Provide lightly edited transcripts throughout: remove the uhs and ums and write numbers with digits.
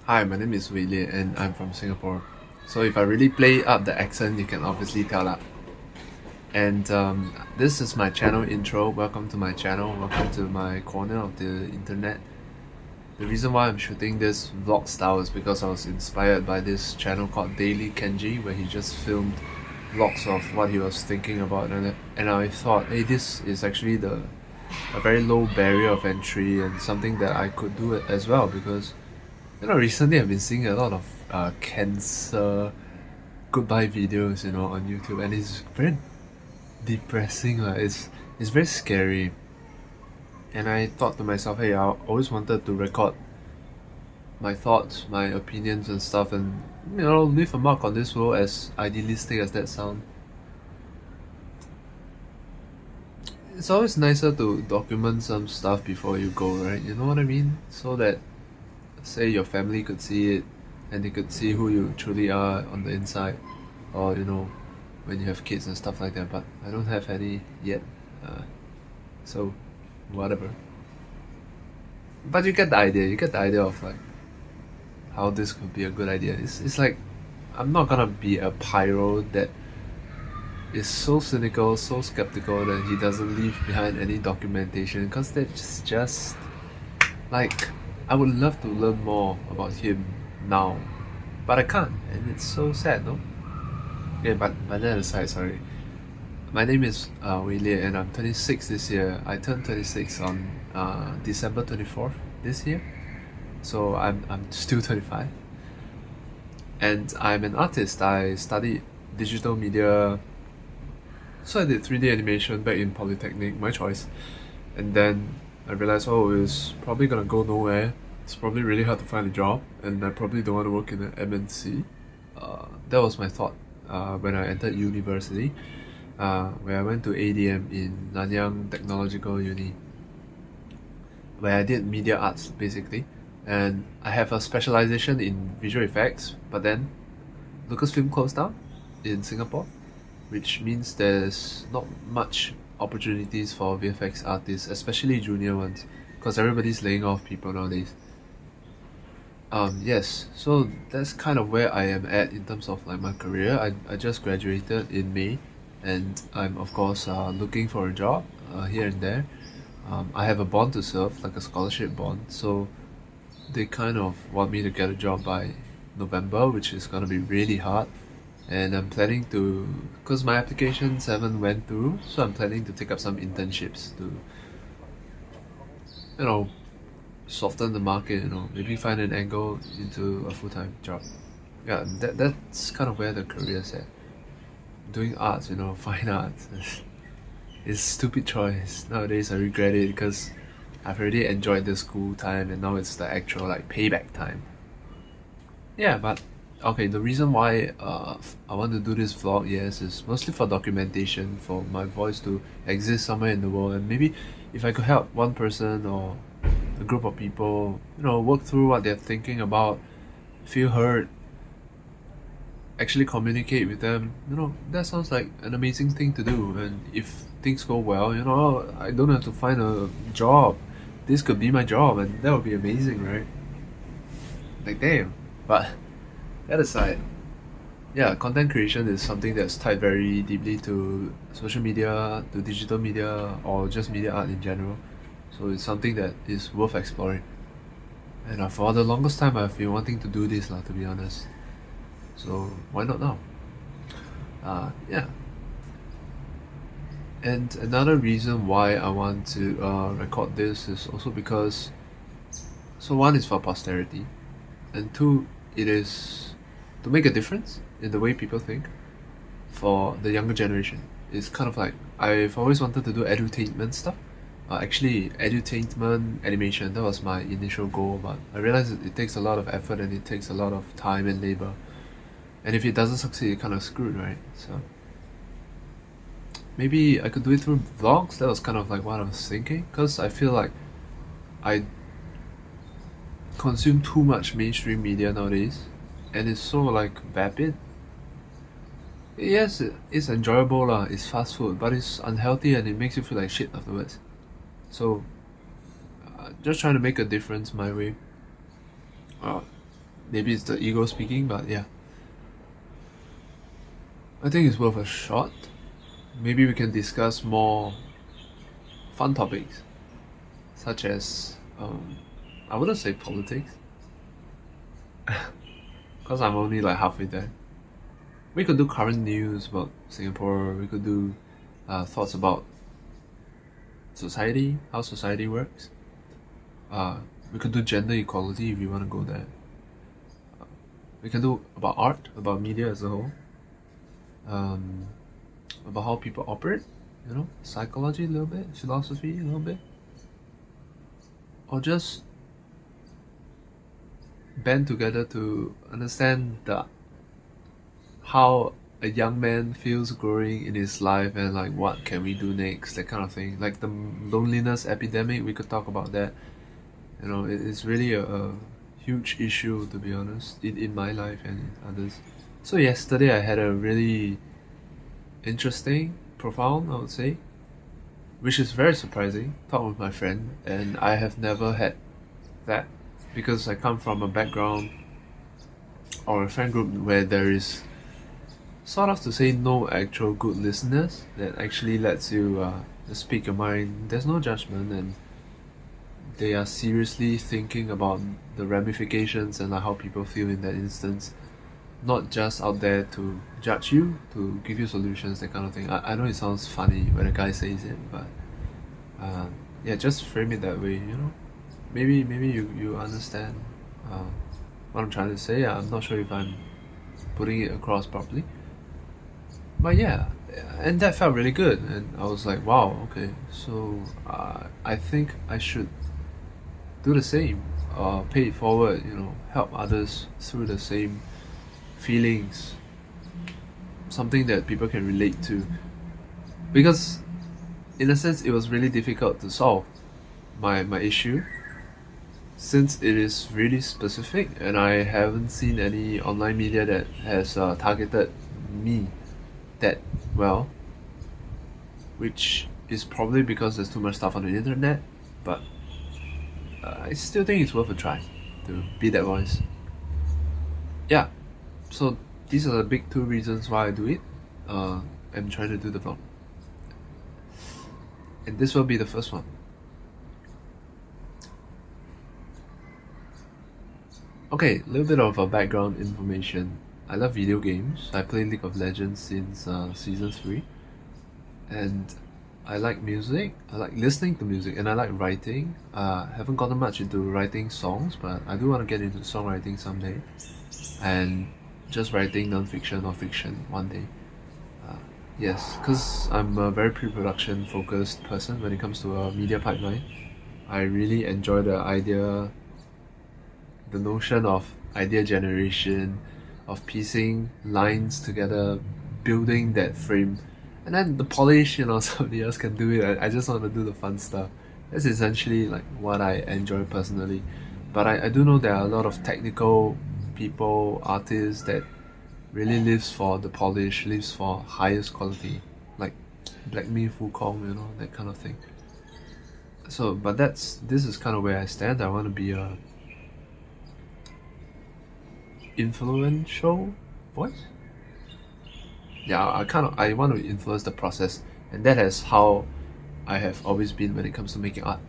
Hi, my name is Willie and I'm from Singapore. So if I really play up the accent, you can obviously tell that. And this is my channel intro. Welcome to my channel. Welcome to my corner of the internet. The reason why I'm shooting this vlog style is because I was inspired by this channel called Daily Kenji, where he just filmed vlogs of what he was thinking about, and I thought, hey, this is actually a very low barrier of entry and something that I could do as well because recently I've been seeing a lot of cancer goodbye videos, on YouTube, and it's very depressing. It's very scary. And I thought to myself, hey, I always wanted to record my thoughts, my opinions and stuff, and leave a mark on this world, as idealistic as that sounds. It's always nicer to document some stuff before you go, right? You know what I mean? So that, say, your family could see it and they could see who you truly are on the inside, or when you have kids and stuff like that. But I don't have any yet, so whatever. But you get the idea of like how this could be a good idea. It's like, I'm not gonna be a pyro that is so cynical, so skeptical that he doesn't leave behind any documentation, because that's just like, I would love to learn more about him now, but I can't, and it's so sad, no? Okay, but that aside, sorry. My name is Willie, and I'm 26 this year. I turned 26 on December 24th this year, so I'm still 25. And I'm an artist. I studied digital media, so I did 3D animation back in Polytechnic, my choice. And then I realized, oh, it's probably gonna go nowhere. It's probably really hard to find a job, and I probably don't want to work in an MNC. That was my thought when I entered university, where I went to ADM in Nanyang Technological Uni, where I did media arts basically, and I have a specialization in visual effects. But then Lucasfilm closed down in Singapore, which means there's not much opportunities for VFX artists, especially junior ones, because everybody's laying off people nowadays. Yes, so that's kind of where I am at in terms of like my career. I just graduated in May, and I'm of course looking for a job here and there. I have a bond to serve, like a scholarship bond, so they kind of want me to get a job by November, which is gonna be really hard. And I'm planning to, because my applications haven't went through, so I'm planning to take up some internships to, soften the market, maybe find an angle into a full-time job. Yeah, that's kind of where the career's at. Doing arts, fine arts. It's a stupid choice. Nowadays I regret it because I've already enjoyed the school time, and now it's the actual like payback time. Yeah, but okay, the reason why I want to do this vlog, yes, is mostly for documentation, for my voice to exist somewhere in the world, and maybe if I could help one person or a group of people, work through what they're thinking about, feel heard, actually communicate with them, that sounds like an amazing thing to do. And if things go well, I don't have to find a job. This could be my job, and that would be amazing, right? Like, damn. But that aside, yeah, content creation is something that's tied very deeply to social media, to digital media, or just media art in general. So it's something that is worth exploring. And for the longest time, I've been wanting to do this, to be honest. So why not now? Yeah. And another reason why I want to record this is also because, so one is for posterity, and two, it is to make a difference in the way people think for the younger generation. It's kind of like, I've always wanted to do edutainment stuff. Actually, edutainment animation, that was my initial goal, but I realized it takes a lot of effort and it takes a lot of time and labor. And if it doesn't succeed, you're kind of screwed, right? So maybe I could do it through vlogs. That was kind of like what I was thinking, because I feel like I consume too much mainstream media nowadays, and it's so like vapid. Yes, it's enjoyable lah, it's fast food, but it's unhealthy and it makes you feel like shit afterwards. So just trying to make a difference my way. Maybe it's the ego speaking, but yeah. I think it's worth a shot. Maybe we can discuss more fun topics, such as, I wouldn't say politics, because I'm only like halfway there. We could do current news about Singapore, we could do thoughts about society, how society works. We could do gender equality if you want to go there. We can do about art, about media as a whole, about how people operate, psychology a little bit, philosophy a little bit, or just band together to understand how a young man feels growing in his life and like what can we do next, that kind of thing. Like the loneliness epidemic, we could talk about that. It's really a huge issue, to be honest, in my life and in others. So yesterday I had a really interesting, profound, I would say, which is very surprising, talk with my friend, and I have never had that because I come from a background or a friend group where there is sort of, to say, no actual good listeners that actually lets you speak your mind. There's no judgment, and they are seriously thinking about the ramifications and like how people feel in that instance, not just out there to judge you, to give you solutions, that kind of thing. I know it sounds funny when a guy says it, but yeah, just frame it that way. Maybe you understand what I'm trying to say. I'm not sure if I'm putting it across properly, but yeah, and that felt really good, and I was like, wow, okay, so I think I should do the same, pay it forward, help others through the same feelings, something that people can relate to, because in a sense it was really difficult to solve my issue, since it is really specific and I haven't seen any online media that has targeted me that well, which is probably because there's too much stuff on the internet, but I still think it's worth a try to be that voice. Yeah, so these are the big two reasons why I do it. I'm trying to do the vlog, and this will be the first one. Okay, a little bit of background information. I love video games. I play League of Legends since season 3, and I like music. I like listening to music, and I like writing. Haven't gotten much into writing songs, but I do want to get into songwriting someday, and just writing non-fiction or fiction one day. Yes, because I'm a very pre-production focused person when it comes to a media pipeline. I really enjoy the notion of idea generation, of piecing lines together, building that frame, and then the polish, somebody else can do it. I just want to do the fun stuff. That's essentially like what I enjoy personally. But I do know there are a lot of technical people, artists that really lives for the polish, lives for highest quality, like Black Me, Fukong, that kind of thing. So, but this is kind of where I stand. I want to be a influential voice. Yeah, I want to influence the process, and that is how I have always been when it comes to making art.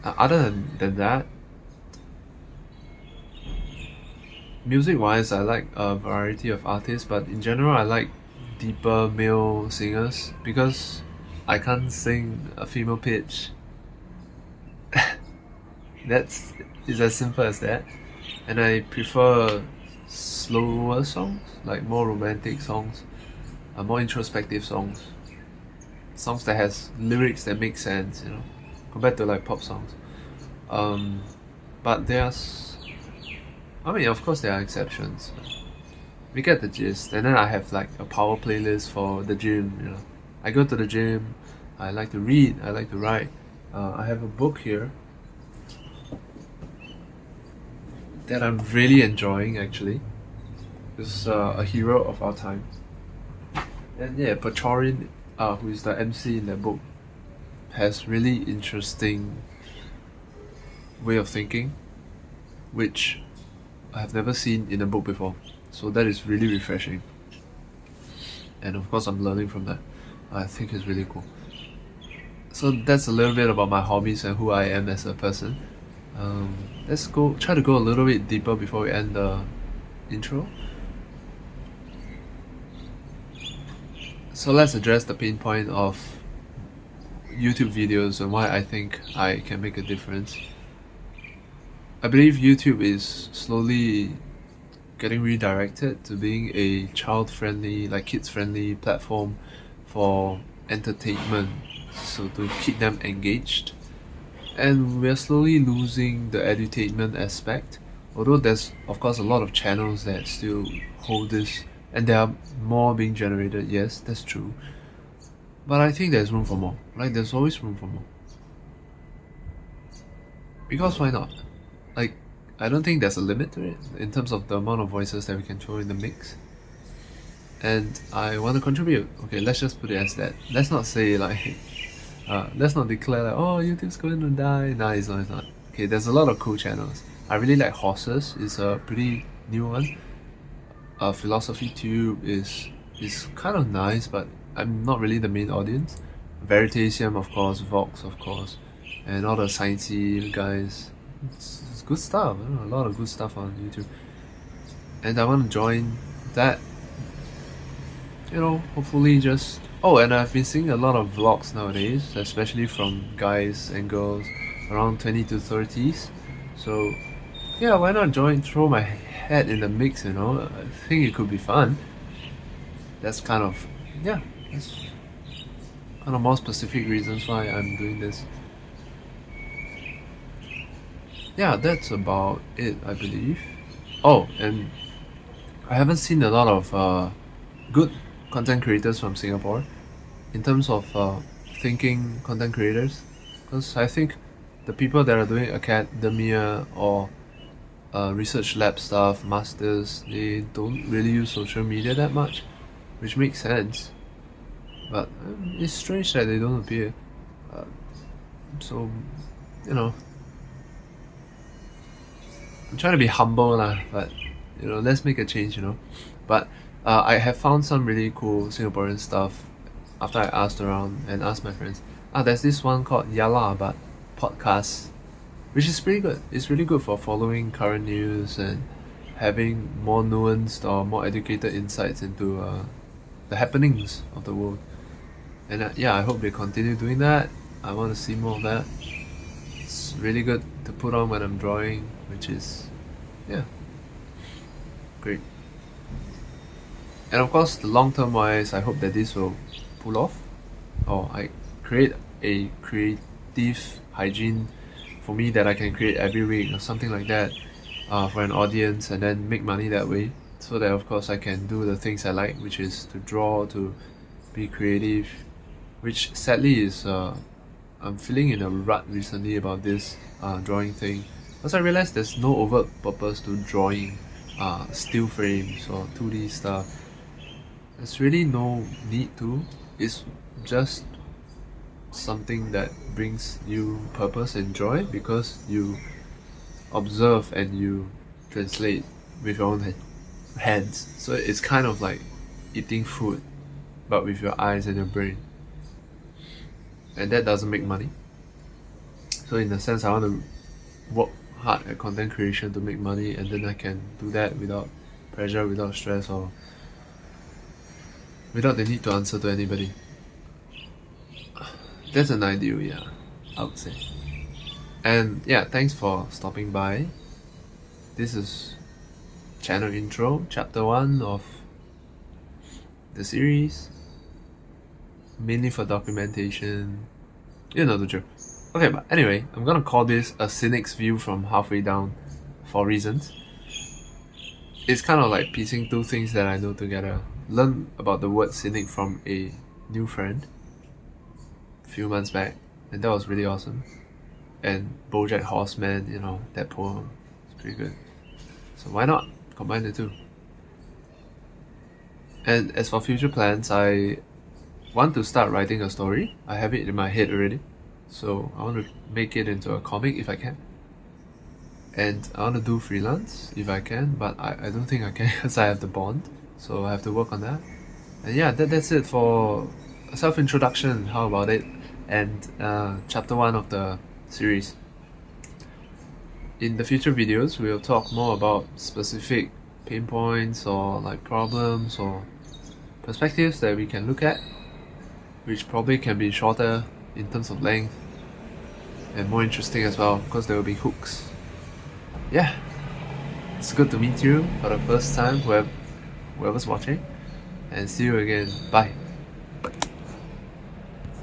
Other than that, music wise, I like a variety of artists, but in general, I like deeper male singers because I can't sing a female pitch. It's as simple as that. And I prefer slower songs, like more romantic songs, more introspective songs that has lyrics that make sense, compared to like pop songs. But of course there are exceptions. We get the gist, and then I have like a power playlist for the gym. I go to the gym. I like to read. I like to write. I have a book here that I'm really enjoying, actually. It's a hero of our time. And yeah, Pachorin, who is the MC in that book, has really interesting way of thinking. which I have never seen in a book before. So that is really refreshing. And of course, I'm learning from that. I think it's really cool. So that's a little bit about my hobbies and who I am as a person. Let's try to go a little bit deeper before we end the intro. So let's address the pain point of YouTube videos and why I think I can make a difference. I believe YouTube is slowly getting redirected to being a child-friendly, like kids-friendly platform for entertainment, so to keep them engaged. And we're slowly losing the edutainment aspect, although there's of course a lot of channels that still hold this, and there are more being generated, yes, that's true. But I think there's room for more. Like, there's always room for more. Because why not? Like, I don't think there's a limit to it in terms of the amount of voices that we can throw in the mix. And I want to contribute. Okay, let's just put it as that. Let's not say like, let's not declare like, oh, YouTube's going to die. Nah, it's not, it's not. Okay, there's a lot of cool channels. I really like Horses. It's a pretty new one. Philosophy Tube is kind of nice, but I'm not really the main audience. Veritasium, of course, Vox, of course, and all the sciencey guys. It's good stuff. A lot of good stuff on YouTube, and I want to join that. Hopefully just. Oh, and I've been seeing a lot of vlogs nowadays, especially from guys and girls around 20 to 30s. So, yeah, why not throw my head in the mix? I think it could be fun. That's kind of more specific reasons why I'm doing this. Yeah, that's about it, I believe. Oh, and I haven't seen a lot of good content creators from Singapore in terms of thinking content creators, because I think the people that are doing academia or research lab stuff, masters, they don't really use social media that much, which makes sense. But it's strange that they don't appear. So, I'm trying to be humble lah, but let's make a change. But I have found some really cool Singaporean stuff after I asked around and asked my friends. There's this one called Yala but podcast, which is pretty good. It's really good for following current news and having more nuanced or more educated insights into the happenings of the world. And I hope they continue doing that. I want to see more of that. It's really good to put on when I'm drawing, which is, great. And of course, the long-term wise, I hope that this will pull off, or I create a creative hygiene for me that I can create every week or something like that, for an audience, and then make money that way, so that of course I can do the things I like, which is to draw, to be creative, which sadly is I'm feeling in a rut recently about this drawing thing, because I realized there's no overt purpose to drawing still frames or 2D stuff. There's really no need to. It's just something that brings you purpose and joy because you observe and you translate with your own hands. So it's kind of like eating food, but with your eyes and your brain. And that doesn't make money. So in a sense, I want to work hard at content creation to make money, and then I can do that without pressure, without stress, or without the need to answer to anybody. That's an ideal, I would say. And thanks for stopping by. This is channel intro, chapter 1 of the series, mainly for documentation. You know the drill. Okay, but anyway, I'm gonna call this a cynic's view from halfway down for reasons. It's kind of like piecing two things that I know together. Learn about the word cynic from a new friend a few months back, and that was really awesome. And BoJack Horseman, that poem, it's pretty good. So why not combine the two? And as for future plans, I want to start writing a story. I have it in my head already, so I want to make it into a comic if I can. and I want to do freelance if I can, but I don't think I can because I have the bond, so I have to work on that. And yeah, that's it for self-introduction. How about it? And chapter 1 of the series. In the future videos, we'll talk more about specific pain points or like problems or perspectives that we can look at, which probably can be shorter in terms of length and more interesting as well because there will be hooks. Yeah, it's good to meet you for the first time, whoever's watching, and see you again. Bye.